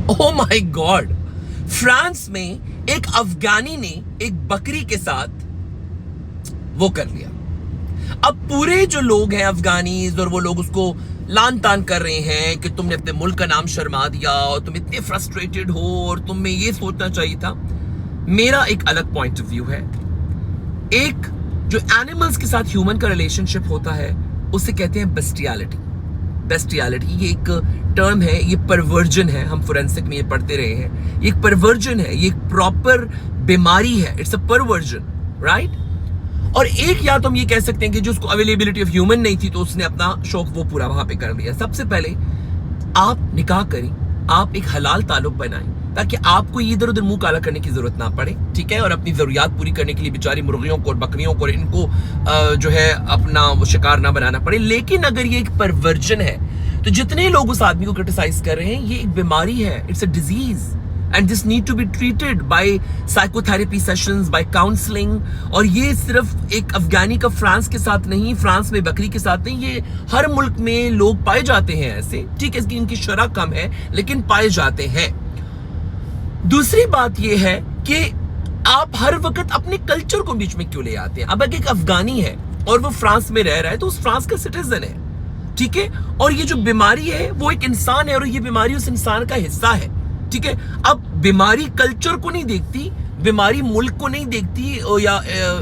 Oh my God, France में एक अफगानी ने एक बकरी के साथ वो कर लिया। अब पूरे जो लोग हैं अफगानीज और वो लोग उसको लान तान कर रहे हैं कि तुमने अपने मुल्क का नाम शर्मा दिया और तुम इतने फ्रस्ट्रेटेड हो और तुम्हें ये सोचना चाहिए था। मेरा एक अलग पॉइंट ऑफ व्यू है। एक जो एनिमल्स के साथ ह्यूमन का रिलेशनशिप होता है उसे कहते हैं बेस्टियलिटी। बेस्टियलिटी ये एक टर्म है, ये परवर्जन है, हम फोरेंसिक में ये पढ़ते रहे हैं। ये एक परवर्जन है, ये एक प्रॉपर बीमारी है, इट्स अ परवर्जन, राइट। और एक या तो हम ये कह सकते हैं कि जो उसको अवेलेबिलिटी ऑफ ह्यूमन नहीं थी तो उसने अपना शौक वो पूरा वहां पे कर लिया। सबसे पहले आप निकाह करें, आप एक हलाल ताल्लुक बनाएं ताकि आपको इधर उधर मुंह काला करने की जरूरत ना पड़े, ठीक है। और अपनी जरूरियात पूरी करने के लिए बेचारी मुर्गियों को और बकरियों को और इनको जो है अपना वो शिकार ना बनाना पड़े। लेकिन अगर ये एक परवर्जन है तो जितने लोग उस आदमी को क्रिटिसाइज कर रहे हैं ये एक बीमारी है, it's a disease and this need to be treated by psychotherapy sessions, by counseling। और ये सिर्फ एक अफगानी का फ्रांस के साथ नहीं, फ्रांस में बकरी के साथ नहीं, ये हर मुल्क में लोग पाए जाते हैं ऐसे, ठीक है। इसकी इनकी शरह कम है लेकिन पाए जाते हैं। दूसरी बात ये है कि आप हर वक्त अपने कल्चर को बीच में क्यों ले आते हैं। अब अगर एक अफगानी है और वो फ्रांस में रह रहा है तो उस फ्रांस का सिटीजन है, ठीक है। और ये जो बीमारी है वो एक इंसान है और ये बीमारी उस इंसान का हिस्सा है, ठीक है। अब बीमारी कल्चर को नहीं देखती, बीमारी मुल्क को नहीं देखती या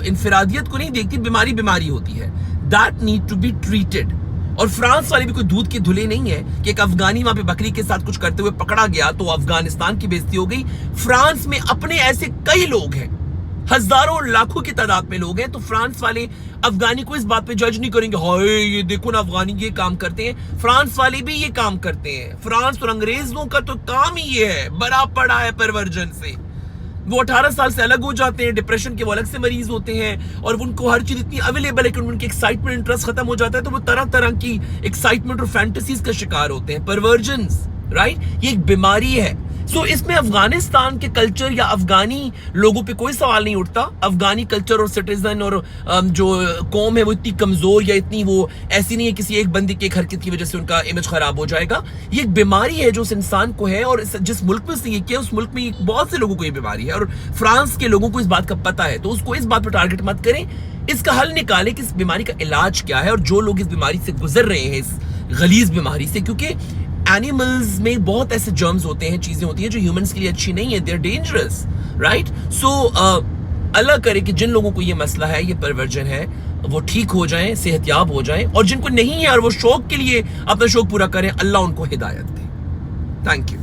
इंफरादियत को नहीं देखती, बीमारी बीमारी होती है। That need to be treated. और फ्रांस वाले भी कोई दूध के धुले नहीं है कि एक अफगानी वहां पे बकरी के साथ कुछ करते हुए पकड़ा गया तो अफगानिस्तान की बेइज्जती हो गई। फ्रांस में अपने ऐसे कई लोग हैं, हजारों लाखों की तादाद में लोग हैं, तो फ्रांस वाले अफगानी को इस बात पे जज नहीं करेंगे, हाय ये देखो ना अफगानी ये काम करते हैं। फ्रांस वाले भी ये काम करते हैं। फ्रांस और अंग्रेजों का तो काम ही ये है, बड़ा पड़ा है परवर्जन से। वो 18 साल से अलग हो जाते हैं, डिप्रेशन के वो अलग से मरीज होते हैं और उनको हर चीज इतनी अवेलेबल है कि उनकी एक्साइटमेंट इंटरेस्ट खत्म हो जाता है तो वो तरह तरह की एक्साइटमेंट और फैंटेसीज का शिकार होते हैं। परवर्जन्स, राइट, ये एक बीमारी है। सो इसमें अफगानिस्तान के कल्चर या अफगानी लोगों पे कोई सवाल नहीं उठता। अफगानी कल्चर और सिटीजन और जो कौम है वो इतनी कमजोर या इतनी वो ऐसी नहीं है किसी एक बंदे की एक हरकत की वजह से उनका इमेज खराब हो जाएगा। ये एक बीमारी है जो उस इंसान को है और जिस मुल्क में ये किया उस मुल्क में बहुत से लोगों को ये बीमारी है और फ्रांस के लोगों को इस बात का पता है। तो उसको इस बात पर टारगेट मत करें, इसका हल निकाले कि इस बीमारी का इलाज क्या है और जो लोग इस बीमारी से गुजर रहे हैं, इस गलीज बीमारी से, क्योंकि एनिमल्स में बहुत ऐसे जर्म्स होते हैं, चीजें होती हैं जो ह्यूमंस के लिए अच्छी नहीं है, दे आर डेंजरस, राइट। सो अल्लाह करे कि जिन लोगों को ये मसला है, ये परवर्जन है, वो ठीक हो जाएं, सेहतयाब हो जाएं, और जिनको नहीं है और वो शौक के लिए अपना शौक पूरा करें, अल्लाह उनको हिदायत दे। Thank you.